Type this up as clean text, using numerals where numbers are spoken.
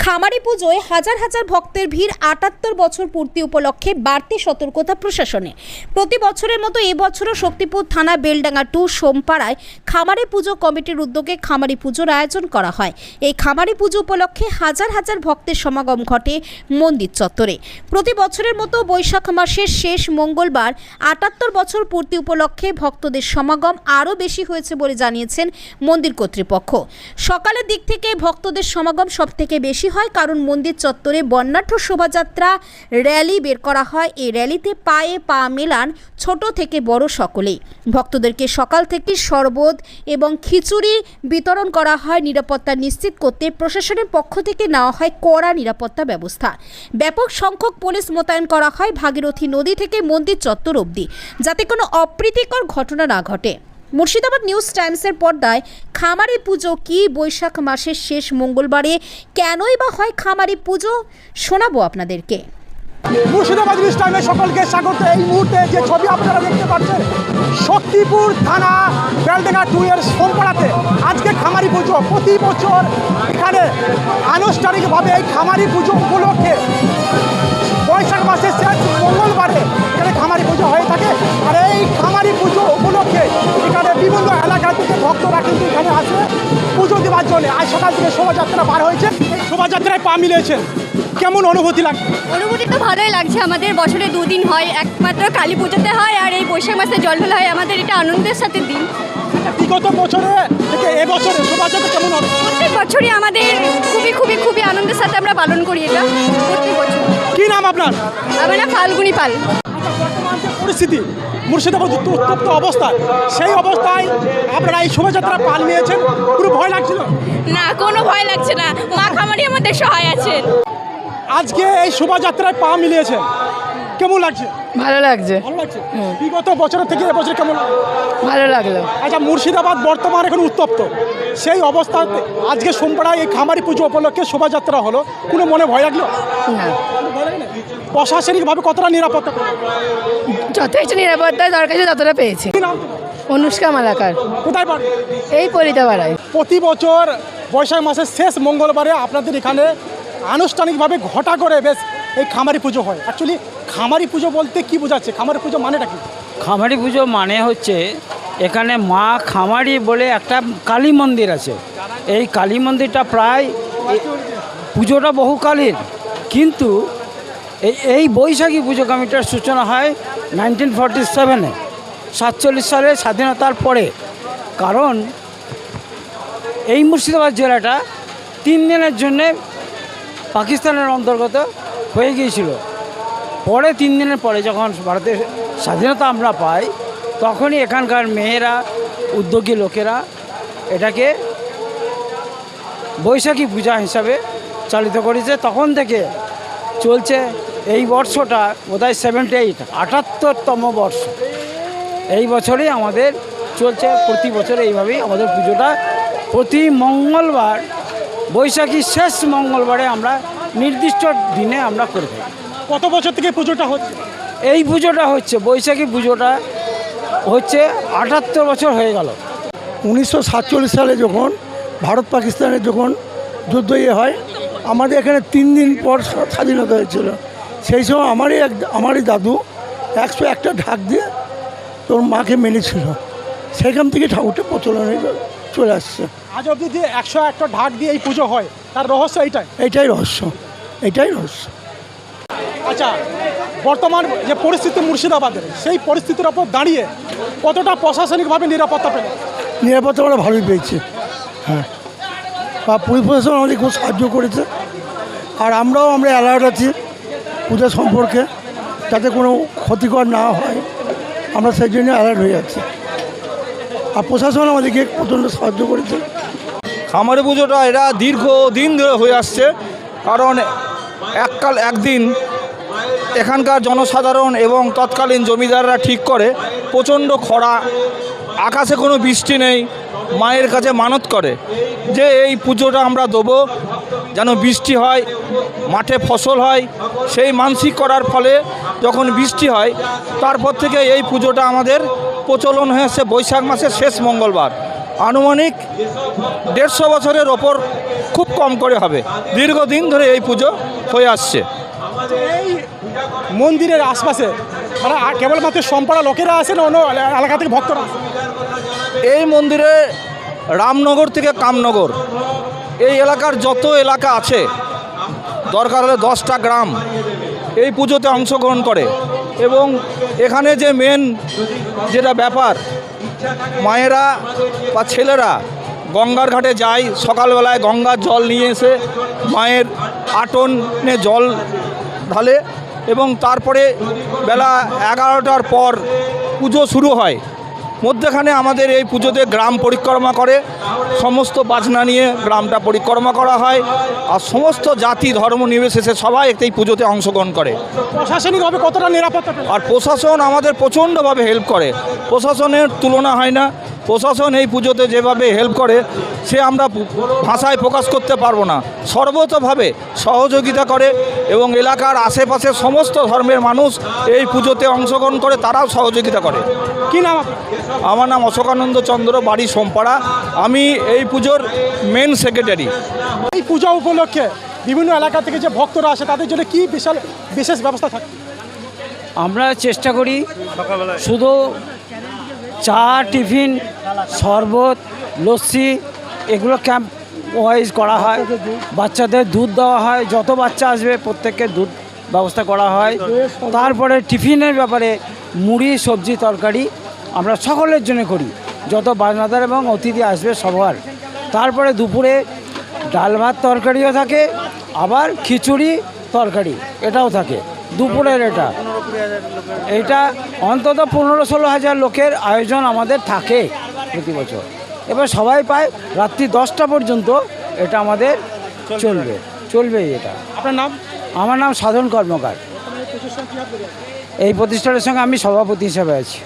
খামারি পুজোয় হাজার হাজার ভক্তের ভিড় ৭৮ বছর পূর্তি উপলক্ষে বাড়তি সতর্কতা প্রশাসনে। প্রতি বছরের মতো এবছরও শক্তিপুর থানা বেলডাঙ্গা 2 সোমপাড়ায় খামারি পুজো কমিটির উদ্যোগে খামারি পুজোর আয়োজন করা হয়। এই খামারি পুজো উপলক্ষে হাজার হাজার ভক্তের সমাগম ঘটে মন্দির চত্বরে। প্রতি বছরের মতো বৈশাখ মাসের শেষ মঙ্গলবার ৭৮ বছর পূর্তি উপলক্ষে ভক্তদের সমাগম আরও বেশি হয়েছে বলে জানিয়েছেন মন্দির কর্তৃপক্ষ। সকালের দিক থেকে ভক্তদের সমাগম সবথেকে বেশি হয়, কারণ মন্দির চত্বরে বর্ণাঢ্য শোভাযাত্রা র্যালি বের করা হয়। এই র্যালিতে পায়ে পা মেলান ছোট থেকে বড় সকলেই। ভক্তদেরকে সকাল থেকে শরবত এবং খিচুড়ি বিতরণ করা হয়। নিরাপত্তা নিশ্চিত করতে প্রশাসনের পক্ষ থেকে নেওয়া হয় কড়া নিরাপত্তা ব্যবস্থা। ব্যাপক সংখ্যক পুলিশ মোতায়েন করা হয় ভাগীরথী নদী থেকে মন্দির চত্বর অবধি, যাতে কোনো অপ্রীতিকর ঘটনা না ঘটে। মুর্শিদাবাদ নিউজ টাইমসের পর্দায় খামারি পুজো কি, বৈশাখ মাসের শেষ মঙ্গলবারে কেনই বা হয় খামারি পুজো, শোনাবো আপনাদেরকে। মুর্শিদাবাদ নিউজ টাইমে সকলকে স্বাগত। এই মুহূর্তে যে ছবি আপনারা দেখতে পাচ্ছেন, শক্তিপুর থানা বেলডাঙ্গা 2 এর সোমপাড়াতে আজকে খামারি পুজো। প্রতি বছর এখানে আনুষ্ঠানিকভাবে এই খামারি পুজো উপলক্ষে বৈশাখ মাসের শেষ মঙ্গলবারে এখানে খামারি পুজো হয়ে থাকে। আর এই খামারি পুজো উপলক্ষে এখানে বিভিন্ন এলাকা থেকে ভক্তরা কিন্তু এখানে আসে পুজো দেওয়ার জন্য। আজ সকাল থেকে শোভাযাত্রা বার হয়েছে, শোভাযাত্রায় পা মিলিয়েছেন, কেমন অনুভূতি লাগছে? অনুভূতি তো ভালোই লাগছে। আমাদের বছরে 2 দিন হয়, একমাত্র কালী পুজোতে হয় আর এই বৈশাখ মাসে জল ঢালা হয়। আমাদের এটা আনন্দের সাথে দিন। বিগত বছরে থেকে এবছরে শোভাযাত্রা কেমন হবে? প্রত্যেক বছরই আমাদের খুবই আনন্দের সাথে আমরা পালন করি এটা প্রত্যেক বছর। কি নাম আপনার? আমার নাম ফাল্গুনি পাল। বর্তমান যে পরিস্থিতি মুর্শিদাবাদ উত্তপ্ত অবস্থা, সেই অবস্থায় আপনারা এই শোভাযাত্রা পাল নিয়েছেন, পুরো ভয় লাগছিল? না, কোনো ভয় লাগছে না। মা খামারি আমাদের সহায় আছেন। আজকে এই শোভাযাত্রায় পা মিলিয়েছেন, কেমন লাগছে? ভালো লাগছে। ভালো লাগছে। বিগত বছরের থেকে এবছর কেমন লাগছে? ভালো লাগলো। আচ্ছা, মুর্শিদাবাদ বর্তমান এখন উত্তপ্ত, সেই অবস্থাতে আজকে সোমপাড়ায় এই খামারি পুজো উপলক্ষে শোভাযাত্রা হলো, কোনো মনে ভয় লাগলো না। প্রশাসনিকভাবে কতটা নিরাপত্তা? যথেষ্ট নিরাপত্তার দরকার ছিল ততটা পেয়েছি। কি নাম তোমার? অনুষ্কা মালাকার। কোথায় পারে? এই পরিতাপাড়ায়। প্রতি বছর বৈশাখ মাসের শেষ মঙ্গলবারে আপনাদের এখানে আনুষ্ঠানিকভাবে ঘটা করে বেশ এই খামারি পুজো হয়। অ্যাকচুয়ালি খামারি পুজো বলতে কি বোঝাচ্ছে? খামারি পুজো মানেটা কি? খামারি পুজো মানে হচ্ছে এখানে মা খামারি বলে একটা কালী মন্দির আছে। এই কালী মন্দিরটা প্রায় পুজোটা বহুকালীন, কিন্তু এই বৈশাখী পুজো কমিটির সূচনা হয় 1947-এ, 47 সালে স্বাধীনতার পরে। কারণ এই মুর্শিদাবাদ জেলাটা 3 দিনের জন্যে পাকিস্তানের অন্তর্গত হয়ে গিয়েছিল। পরে 3 দিনের পরে যখন ভারতের স্বাধীনতা আমরা পাই, তখনই এখানকার মেয়েরা, উদ্যোগী লোকেরা এটাকে বৈশাখী পূজা হিসাবে চালিত করেছে। তখন থেকে চলছে। এই বর্ষটা বোধহয় 78তম বর্ষ। এই বছরই আমাদের চলছে। প্রতি বছর এইভাবেই আমাদের পুজোটা প্রতি মঙ্গলবার, বৈশাখীর শেষ মঙ্গলবারে আমরা নির্দিষ্ট দিনে আমরা করে থাকি। কত বছর থেকে পুজোটা হচ্ছে? এই পুজোটা হচ্ছে, বৈশাখী পুজোটা হচ্ছে ৭৮ বছর হয়ে গেল। 1947 সালে যখন ভারত পাকিস্তানের যখন যুদ্ধ হয়, আমাদের এখানে 3 দিন পর স্বাধীনতা হয়েছিল। সেই সময় আমারই দাদু 101টা ঢাক দিয়ে তোর মাকে মেনেছিল। সেখান থেকে ঠাকুরটা প্রচলন হয়ে চলে আসছে। আজ অবধি যে 101টা ঢাক দিয়ে এই পুজো হয়, তার রহস্য এইটাই রহস্য। আচ্ছা, বর্তমান যে পরিস্থিতি মুর্শিদাবাদের, সেই পরিস্থিতির ওপর দাঁড়িয়ে কতটা প্রশাসনিকভাবে নিরাপত্তা পেল? নিরাপত্তা আমরা ভালোই পেয়েছি। হ্যাঁ, বা পুলিশ প্রশাসন আমাদের খুব সাহায্য করেছে। আর আমরা অ্যালার্ট আছি পূজা সম্পর্কে, যাতে কোনো ক্ষতিকর না হয়, আমরা সেই জন্য অ্যালার্ট হয়ে যাচ্ছি। আর প্রশাসন আমাদেরকে প্রচণ্ড সাহায্য করেছে। খামারি পুজোটা এটা দীর্ঘদিন ধরে হয়ে আসছে। কারণ একদিন এখানকার জনসাধারণ এবং তৎকালীন জমিদাররা ঠিক করে, প্রচণ্ড খরা, আকাশে কোনো বৃষ্টি নেই, মায়ের কাছে মানত করে যে এই পুজোটা আমরা দেবো যেন বৃষ্টি হয়, মাঠে ফসল হয়। সেই মানসিক করার ফলে যখন বৃষ্টি হয়, তারপর থেকে এই পুজোটা আমাদের প্রচলন হয়েছে বৈশাখ মাসের শেষ মঙ্গলবার। আনুমানিক 150 বছরের ওপর খুব কম করে হবে। দীর্ঘদিন ধরে এই পুজো হয়ে আসছে। এই মন্দিরের আশপাশে মানে কেবলমাত্র সোমপাড়া লোকেরা আসেন, অন্য এলাকা থেকে ভক্তরা আসেন? এই মন্দিরে রামনগর থেকে কামনগর এই এলাকার যত এলাকা আছে, দরকার হলে 10টা গ্রাম এই পুজোতে অংশগ্রহণ করে। এবং এখানে যে মেন যেটা ব্যাপার, মায়েরা বা ছেলেরা গঙ্গার ঘাটে যায়, সকালবেলায় গঙ্গার জল নিয়ে এসে মায়ের আটনে জল ঢালে এবং তারপরে বেলা 11টার পর পুজো শুরু হয়। মধ্যেখানে আমাদের এই পুজোতে গ্রাম পরিক্রমা করে, সমস্ত বাজনা নিয়ে গ্রামটা পরিক্রমা করা হয়, আর সমস্ত জাতি ধর্ম নির্বিশেষে সবাই এই পুজোতে অংশগ্রহণ করে। প্রশাসনিকভাবে কতটা নিরাপত্তা পেলেন? আর প্রশাসন আমাদের প্রচণ্ডভাবে হেল্প করে, প্রশাসনের তুলনা হয় না। প্রশাসন এই পুজোতে যেভাবে হেল্প করে সে আমরা ভাষায় প্রকাশ করতে পারবো না। সর্বতভাবে সহযোগিতা করে এবং এলাকার আশেপাশে সমস্ত ধর্মের মানুষ এই পুজোতে অংশগ্রহণ করে, তারাও সহযোগিতা করে। কি নাম আপনার? আমার নাম অশোকানন্দ চন্দ্র, বাড়ি সোমপাড়া। আমি এই পুজোর মেন সেক্রেটারি। এই পূজা উপলক্ষে বিভিন্ন এলাকা থেকে যে ভক্তরা আসে তাদের জন্য কি বিশেষ ব্যবস্থা থাকে? আমরা চেষ্টা করি শুধু চা, টিফিন, শরবত, লস্যি এগুলো ক্যাম্প ওয়াইজ করা হয়। বাচ্চাদের দুধ দেওয়া হয়, যত বাচ্চা আসবে প্রত্যেককে দুধ ব্যবস্থা করা হয়। তারপরে টিফিনের ব্যাপারে মুড়ি, সবজি, তরকারি আমরা সকলের জন্য করি, যত বাজনাদার এবং অতিথি আসবে সবার। তারপরে দুপুরে ডাল ভাত তরকারিও থাকে, আবার খিচুড়ি তরকারি এটাও থাকে দুপুরের। এটা অন্তত 15-16 হাজার লোকের আয়োজন আমাদের থাকে প্রতি বছর। এবার সবাই পায় রাত্রি 10টা পর্যন্ত এটা আমাদের চলবেই এটা। আপনার নাম? আমার নাম সাধন কর্মকার। এই প্রতিষ্ঠানের সঙ্গে আমি সভাপতি হিসেবে আছি।